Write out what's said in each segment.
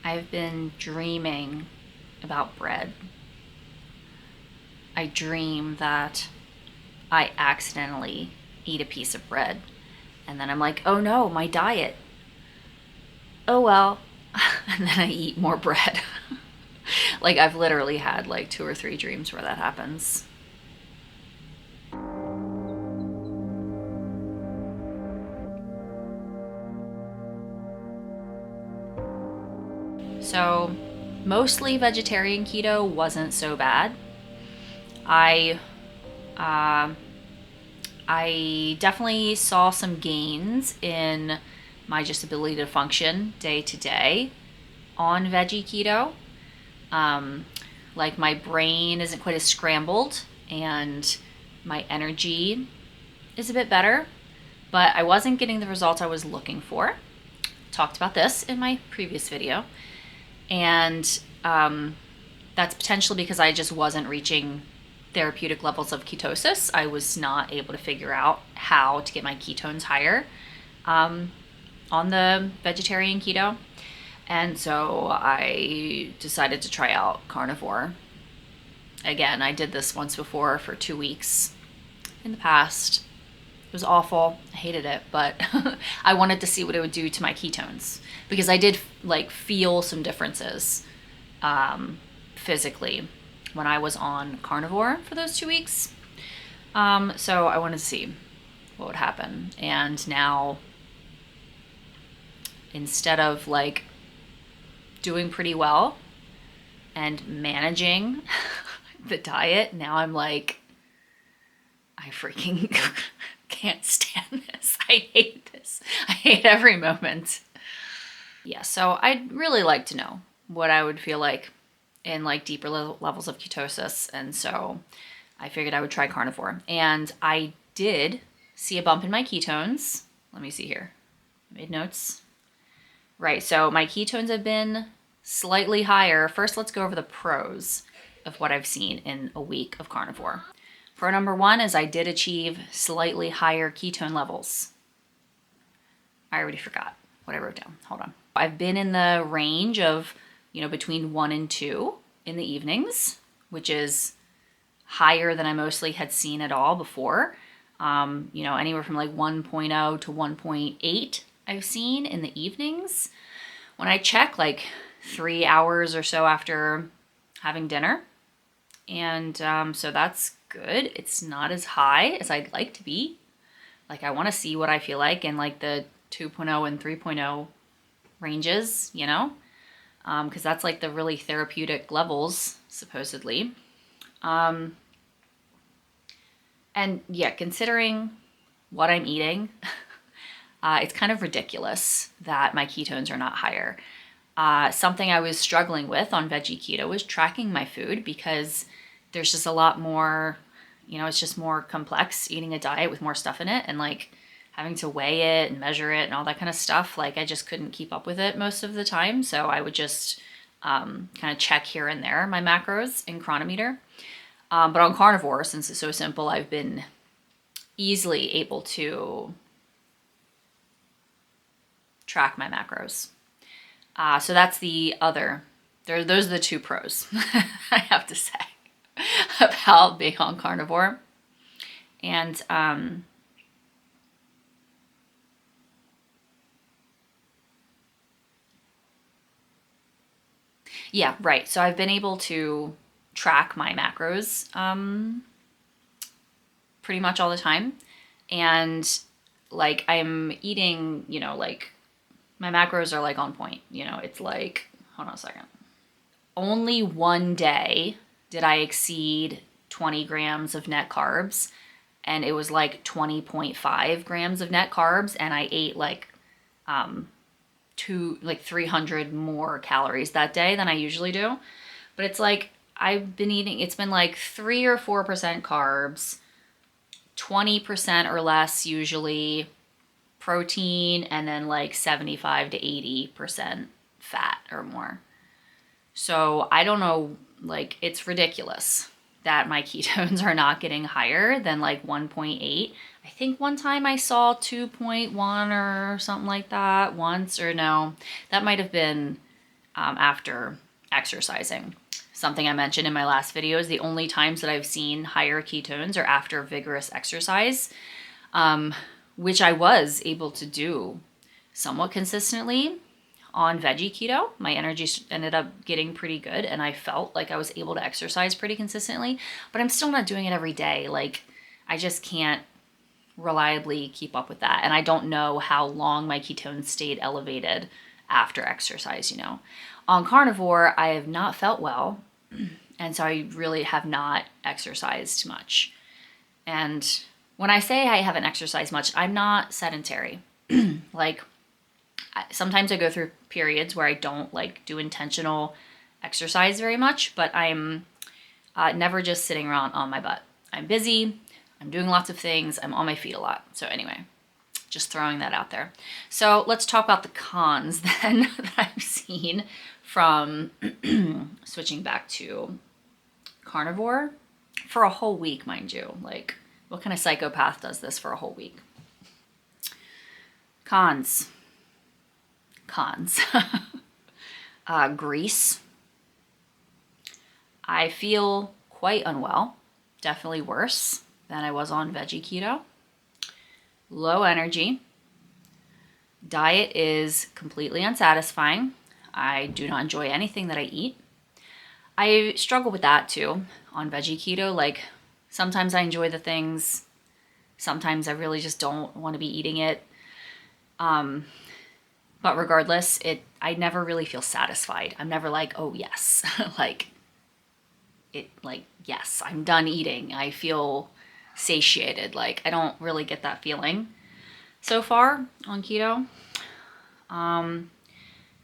I've been dreaming about bread. I dream that I accidentally eat a piece of bread. And then I'm like, oh no, my diet. Oh well. And then I eat more bread. Like I've literally had like 2 or 3 dreams where that happens. So mostly vegetarian keto wasn't so bad. I uh, I definitely saw some gains in my just ability to function day to day on veggie keto. Um, like my brain isn't quite as scrambled and my energy is a bit better, but I wasn't getting the results I was looking for. Talked about this in my previous video. And that's potentially because I just wasn't reaching therapeutic levels of ketosis. I was not able to figure out how to get my ketones higher on the vegetarian keto. And so I decided to try out carnivore. Again, I did this once before for 2 weeks in the past. It was awful. I hated it, but I wanted to see what it would do to my ketones because I did like feel some differences physically when I was on carnivore for those 2 weeks. So I wanted to see what would happen. And now, instead of like doing pretty well and managing the diet, now I'm like, I freaking can't stand this. I hate this. I hate every moment. Yeah, so I'd really like to know what I would feel like in like deeper levels of ketosis. And so I figured I would try carnivore. And I did see a bump in my ketones. Let me see here. I made notes. Right, so my ketones have been slightly higher. First, let's go over the pros of what I've seen in a week of carnivore. Pro number 1 is I did achieve slightly higher ketone levels. I already forgot what I wrote down. Hold on. I've been in the range of, between 1 and 2 in the evenings, which is higher than I mostly had seen at all before. Anywhere from like 1.0 to 1.8 I've seen in the evenings. When I check like 3 hours or so after having dinner. And so that's good. It's not as high as I'd like to be. Like I want to see what I feel like in like the 2.0 and 3.0 ranges, because that's like the really therapeutic levels, supposedly. And yeah, considering what I'm eating, it's kind of ridiculous that my ketones are not higher. Something I was struggling with on veggie keto was tracking my food because there's just a lot more, it's just more complex eating a diet with more stuff in it and like having to weigh it and measure it and all that kind of stuff. Like I just couldn't keep up with it most of the time. So I would just kind of check here and there my macros in Chronometer. But on carnivore, since it's so simple, I've been easily able to track my macros. So that's the other, those are the 2 pros I have to say about being on carnivore. And yeah, right. So I've been able to track my macros pretty much all the time. And like I'm eating, like my macros are like on point. It's like, hold on a second. Only one day did I exceed 20 grams of net carbs, and it was like 20.5 grams of net carbs, and I ate like 300 more calories that day than I usually do. But it's like I've been eating, it's been like 3 or 4% carbs, 20% or less usually protein, and then like 75 to 80% fat or more. So I don't know, like it's ridiculous that my ketones are not getting higher than like 1.8. I think one time I saw 2.1 or something like that once, or no, that might have been after exercising. Something I mentioned in my last video is the only times that I've seen higher ketones are after vigorous exercise, which I was able to do somewhat consistently on veggie keto. My energy ended up getting pretty good and I felt like I was able to exercise pretty consistently, but I'm still not doing it every day. Like, I just can't reliably keep up with that. And I don't know how long my ketones stayed elevated after exercise, you know. On carnivore, I have not felt well, and so I really have not exercised much. And when I say I haven't exercised much, I'm not sedentary. Like, sometimes I go through periods where I don't like do intentional exercise very much, but I'm never just sitting around on my butt. I'm busy, I'm doing lots of things, I'm on my feet a lot. So anyway, just throwing that out there. So let's talk about the cons then that I've seen from switching back to carnivore for a whole week, mind you. Like, what kind of psychopath does this for a whole week? Cons. Grease. I feel quite unwell, definitely worse than I was on veggie keto. Low energy. Diet is completely unsatisfying. I do not enjoy anything that I eat. I struggle with that too on veggie keto. Like, sometimes I enjoy the things, sometimes I really just don't want to be eating it. But regardless, I never really feel satisfied. I'm never like, oh yes, yes, I'm done eating. I feel satiated. Like, I don't really get that feeling so far on keto.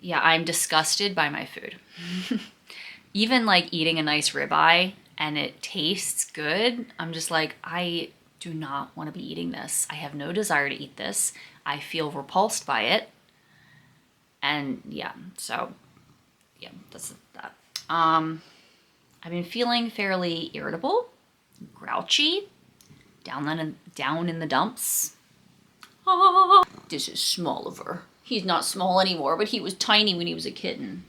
Yeah, I'm disgusted by my food. Even like eating a nice ribeye and it tastes good, I'm just like, I do not want to be eating this. I have no desire to eat this. I feel repulsed by it. And yeah, so yeah, that's that. I've been feeling fairly irritable, grouchy, down in the dumps. Oh, this is Smalliver. He's not small anymore, but he was tiny when he was a kitten.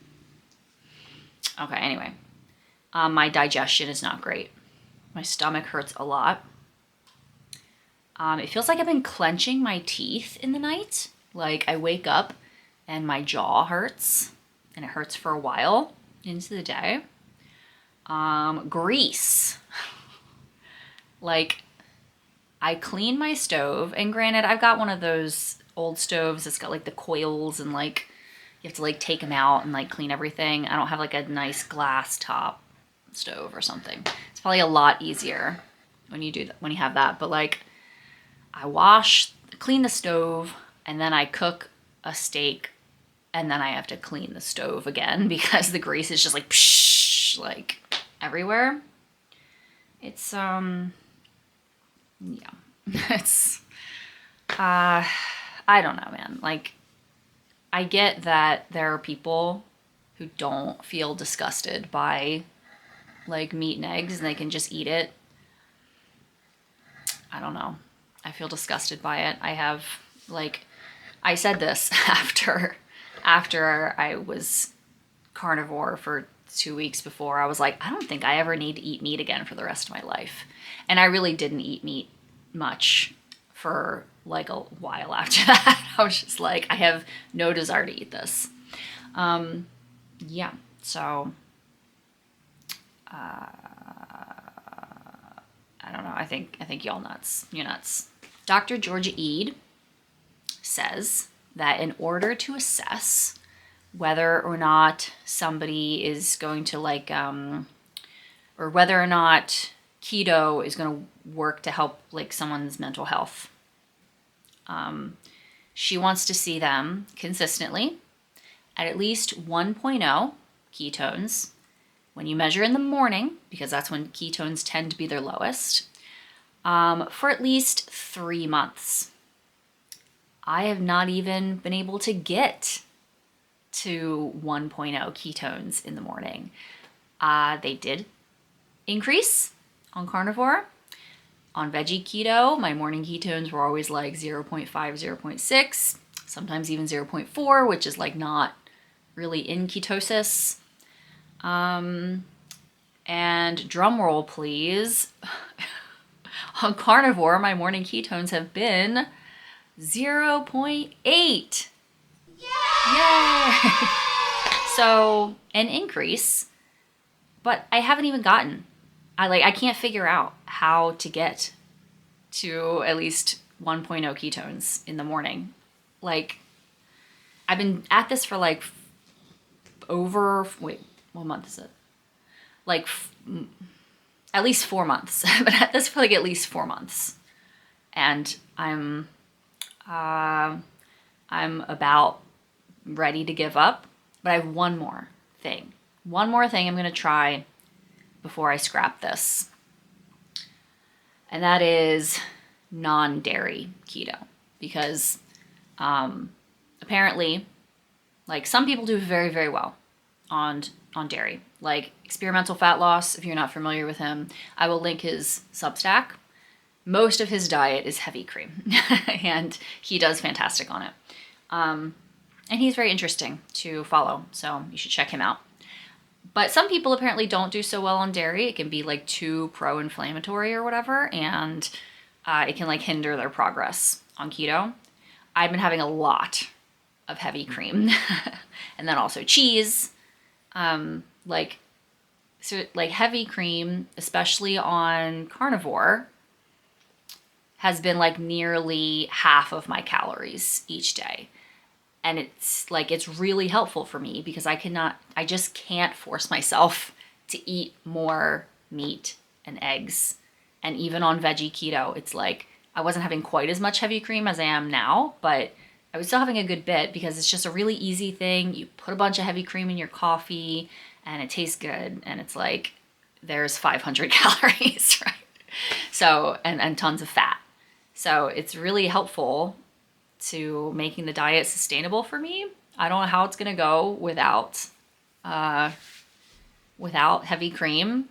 Okay, anyway. My digestion is not great. My stomach hurts a lot. It feels like I've been clenching my teeth in the night. Like, I wake up and my jaw hurts, and it hurts for a while into the day. Grease. Like, I clean my stove, and granted, I've got one of those old stoves that's got like the coils and like you have to like take them out and like clean everything. I don't have like a nice glass top stove or something. It's probably a lot easier when you do that, when you have that. But like, I clean the stove, and then I cook a steak, and then I have to clean the stove again because the grease is just like psh, like everywhere. It's yeah. It's I don't know, man. Like, I get that there are people who don't feel disgusted by like meat and eggs and they can just eat it. I don't know. I feel disgusted by it. I have, like, I said this after I was carnivore for 2 weeks before. I was like, I don't think I ever need to eat meat again for the rest of my life. And I really didn't eat meat much for like a while after that. I was just like, I have no desire to eat this. Yeah, so I don't know. I think y'all nuts. You're nuts. Dr. Georgia Ede says that in order to assess whether or not somebody is going to like, or whether or not keto is going to work to help like someone's mental health, she wants to see them consistently at least 1.0 ketones when you measure in the morning, because that's when ketones tend to be their lowest, for at least 3 months. I have not even been able to get to 1.0 ketones in the morning. They did increase on carnivore. On veggie keto, my morning ketones were always like 0.5, 0.6, sometimes even 0.4, which is like not really in ketosis. And drum roll, please. On carnivore, my morning ketones have been 0.8. Yay! So an increase, but I haven't even gotten. I can't figure out how to get to at least 1.0 ketones in the morning. Like, I've been at this for like what month is it? Like at least 4 months. I've been at this for like at least 4 months, and I'm about ready to give up. But I have one more thing I'm going to try before I scrap this, and that is non-dairy keto, because apparently, like, some people do very, very well on dairy. Like Experimental Fat Loss, if you're not familiar with him, I will link his Substack. Most of his diet is heavy cream, and he does fantastic on it. And he's very interesting to follow, so you should check him out. But some people apparently don't do so well on dairy. It can be like too pro-inflammatory or whatever, and it can like hinder their progress on keto. I've been having a lot of heavy cream, and then also cheese. Like heavy cream, especially on carnivore, has been like nearly half of my calories each day. And it's really helpful for me because I just can't force myself to eat more meat and eggs. And even on veggie keto, it's like I wasn't having quite as much heavy cream as I am now, but I was still having a good bit because it's just a really easy thing. You put a bunch of heavy cream in your coffee and it tastes good. And it's like, there's 500 calories, right? So, and tons of fat. So it's really helpful to making the diet sustainable for me. I don't know how it's gonna go without heavy cream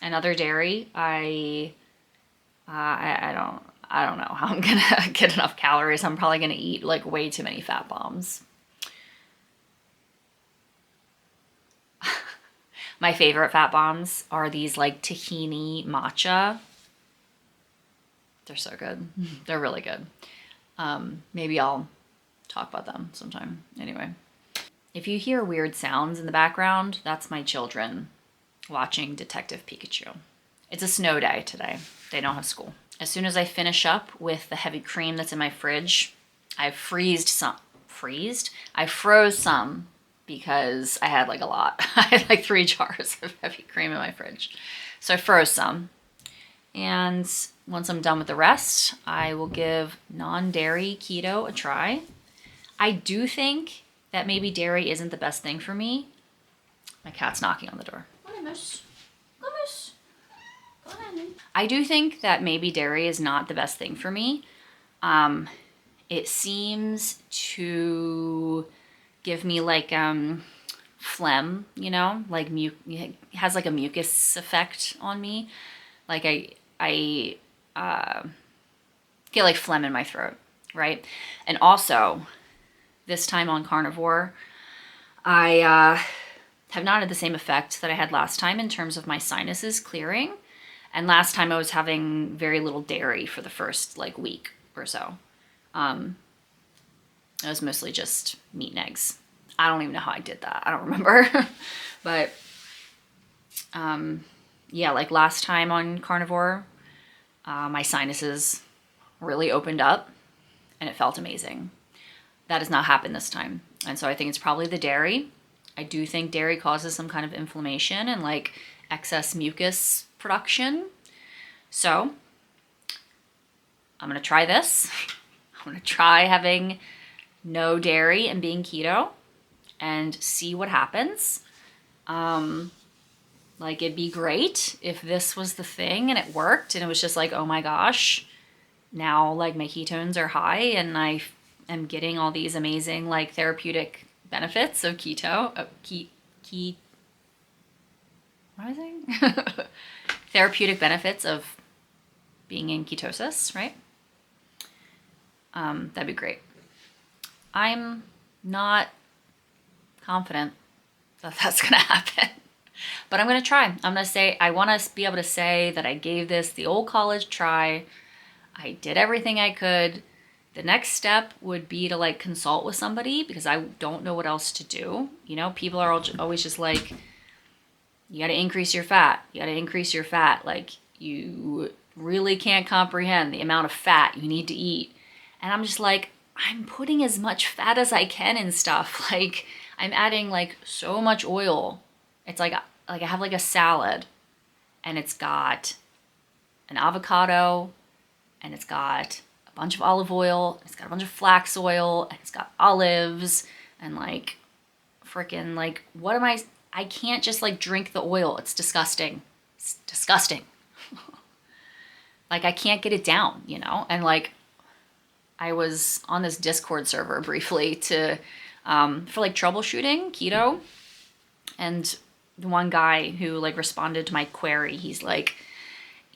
and other dairy. I don't know how I'm gonna get enough calories. I'm probably gonna eat like way too many fat bombs. My favorite fat bombs are these like tahini matcha. They're so good. They're really good. Maybe I'll talk about them sometime. Anyway, if you hear weird sounds in the background, that's my children watching Detective Pikachu. It's a snow day today. They don't have school. As soon as I finish up with the heavy cream that's in my fridge, I froze some because I had like a lot. I had like 3 jars of heavy cream in my fridge. So I froze some. And once I'm done with the rest, I will give non-dairy keto a try. I do think that maybe dairy isn't the best thing for me. My cat's knocking on the door. I do think that maybe dairy is not the best thing for me. It seems to give me like phlegm, you know, like it has like a mucus effect on me. Like I get like phlegm in my throat, right? And also, this time on carnivore, I have not had the same effect that I had last time in terms of my sinuses clearing. And last time I was having very little dairy for the first like week or so. It was mostly just meat and eggs. I don't even know how I did that. I don't remember. But yeah, like last time on carnivore, my sinuses really opened up and it felt amazing. That has not happened this time. And so I think it's probably the dairy. I do think dairy causes some kind of inflammation and like excess mucus production. So I'm going to try this. I'm going to try having no dairy and being keto and see what happens. Like, it'd be great if this was the thing and it worked and it was just like, oh my gosh, now like my ketones are high and I am getting all these amazing like therapeutic benefits of keto. What am I saying? Therapeutic benefits of being in ketosis, right? That'd be great. I'm not confident that that's gonna happen. But I'm gonna try. I'm gonna say, I wanna be able to say that I gave this the old college try. I did everything I could. The next step would be to like consult with somebody because I don't know what else to do. You know, people are always just like, you got to increase your fat. You got to increase your fat. Like, you really can't comprehend the amount of fat you need to eat. And I'm just like, I'm putting as much fat as I can in stuff. Like, I'm adding like so much oil. It's like I have like a salad and it's got an avocado and it's got a bunch of olive oil, it's got a bunch of flax oil, and it's got olives, and like freaking like, what am I can't just like drink the oil. It's disgusting. It's disgusting. Like, I can't get it down, you know? And like, I was on this Discord server briefly to for like troubleshooting keto, and the one guy who like responded to my query, he's like,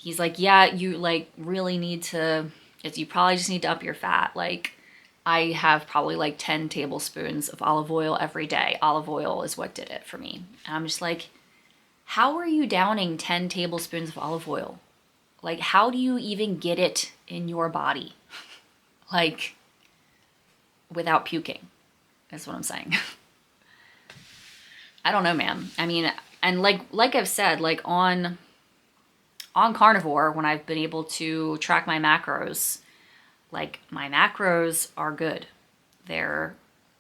yeah, you like really need to, you probably just need to up your fat. Like, I have probably like 10 tablespoons of olive oil every day. Olive oil is what did it for me. And I'm just like, how are you downing 10 tablespoons of olive oil? Like, how do you even get it in your body? Like, without puking, is what I'm saying. I don't know, man. I mean, and like I've said, like on carnivore, when I've been able to track my macros, like my macros are good. They're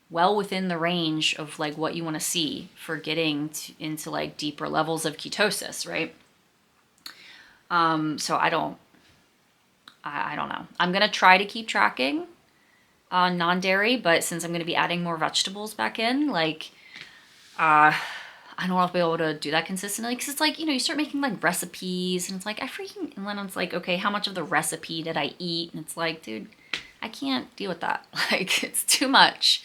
well within the range of like what you want to see for getting into like deeper levels of ketosis, right? So I don't know. I'm going to try to keep tracking on non-dairy, but since I'm going to be adding more vegetables back in, like, I don't know if I'll be able to do that consistently, because it's like, you know, you start making like recipes and it's like, and then it's like, okay, how much of the recipe did I eat? And it's like, dude, I can't deal with that. Like, it's too much.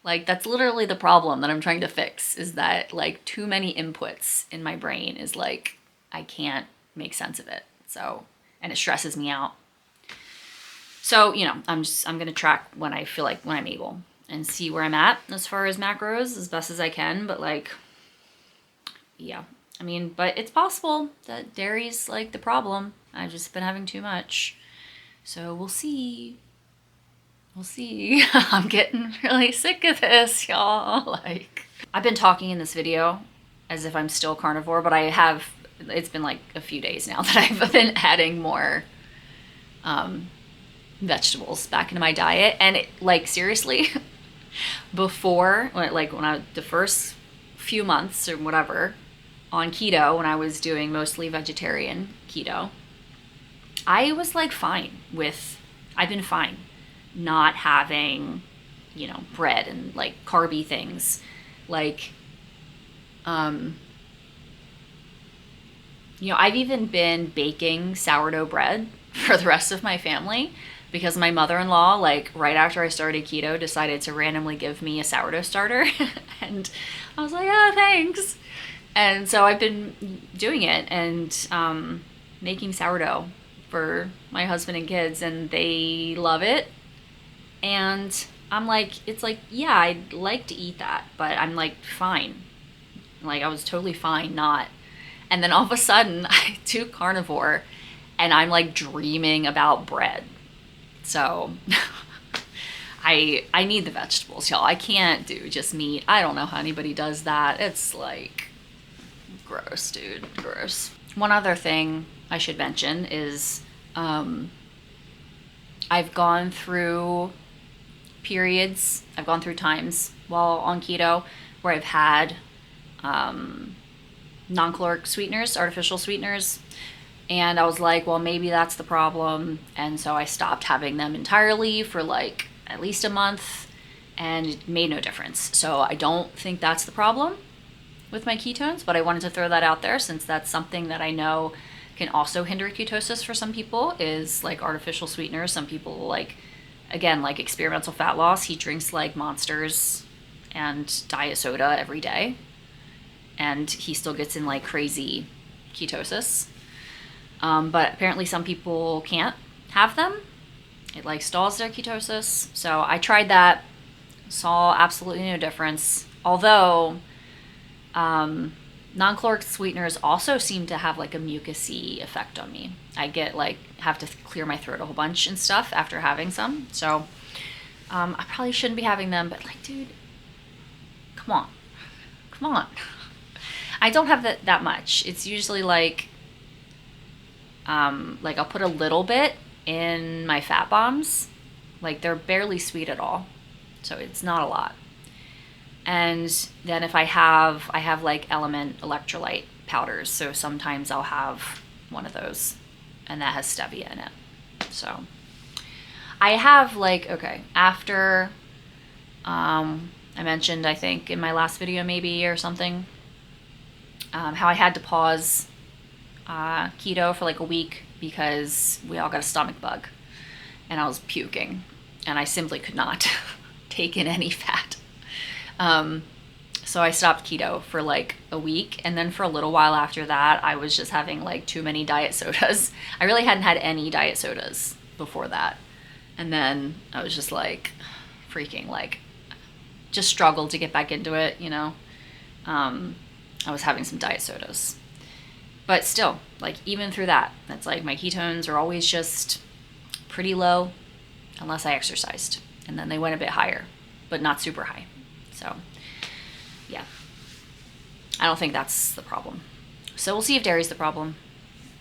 Like, that's literally the problem that I'm trying to fix, is that like too many inputs in my brain is like, I can't make sense of it. So, and it stresses me out. So, you know, I'm going to track when I feel like, when I'm able, and see where I'm at as far as macros as best as I can. But like, yeah, I mean, but it's possible that dairy's like the problem. I've just been having too much. So we'll see. We'll see. I'm getting really sick of this, y'all. Like, I've been talking in this video as if I'm still carnivore, but it's been like a few days now that I've been adding more vegetables back into my diet. And it, like, seriously, before, the first few months or whatever on keto, when I was doing mostly vegetarian keto, I was like I've been fine not having, you know, bread and like carby things. Like, you know, I've even been baking sourdough bread for the rest of my family, because my mother-in-law, like right after I started keto, decided to randomly give me a sourdough starter. And I was like, oh, thanks. And so I've been doing it and making sourdough for my husband and kids, and they love it. And I'm like, it's like, yeah, I'd like to eat that, but I'm like, fine. Like, I was totally fine not. And then all of a sudden I do carnivore and I'm like dreaming about bread. So I need the vegetables, y'all. I can't do just meat. I don't know how anybody does that. It's like gross, dude. Gross. One other thing I should mention is I've gone through periods, I've gone through times while on keto where I've had non-caloric sweeteners, artificial sweeteners, and I was like, well, maybe that's the problem. And so I stopped having them entirely for like at least a month, and it made no difference. So I don't think that's the problem with my ketones, but I wanted to throw that out there since that's something that I know can also hinder ketosis for some people, is like artificial sweeteners. Some people like, again, like experimental fat loss, he drinks like Monsters and diet soda every day, and he still gets in like crazy ketosis. But apparently some people can't have them. It stalls their ketosis. So I tried that, saw absolutely no difference. Although non-caloric sweeteners also seem to have like a mucusy effect on me. I get like have to clear my throat a whole bunch and stuff after having some. So I probably shouldn't be having them, but like, dude, come on, come on. I don't have that much. It's usually like I'll put a little bit in my fat bombs. Like they're barely sweet at all, so it's not a lot. And then if I have like Element electrolyte powders. So sometimes I'll have one of those, and that has stevia in it. So I have like, okay, after I mentioned, I think in my last video maybe or something, how I had to pause keto for like a week because we all got a stomach bug and I was puking and I simply could not take in any fat. So I stopped keto for like a week, and then for a little while after that I was just having like too many diet sodas. I really hadn't had any diet sodas before that, and then I was just like freaking like just struggled to get back into it, you know. I was having some diet sodas, but still, like even through that, it's like my ketones are always just pretty low unless I exercised, and then they went a bit higher, but not super high. So yeah, I don't think that's the problem. So we'll see if dairy's the problem,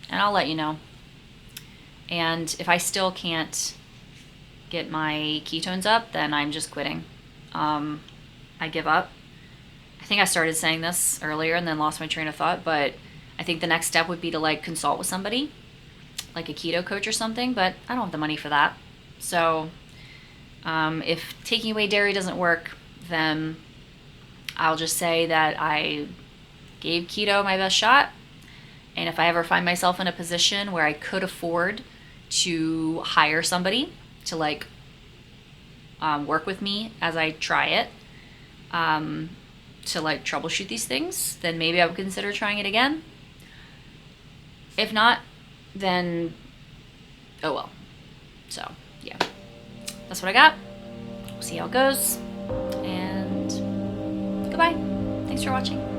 and I'll let you know. And if I still can't get my ketones up, then I'm just quitting. I give up. I think I started saying this earlier and then lost my train of thought, but I think the next step would be to like consult with somebody, like a keto coach or something, but I don't have the money for that. So if taking away dairy doesn't work, then I'll just say that I gave keto my best shot. And if I ever find myself in a position where I could afford to hire somebody to like work with me as I try it, to like troubleshoot these things, then maybe I would consider trying it again. If not, then oh well. So yeah, that's what I got. We'll see how it goes. And goodbye. Thanks for watching.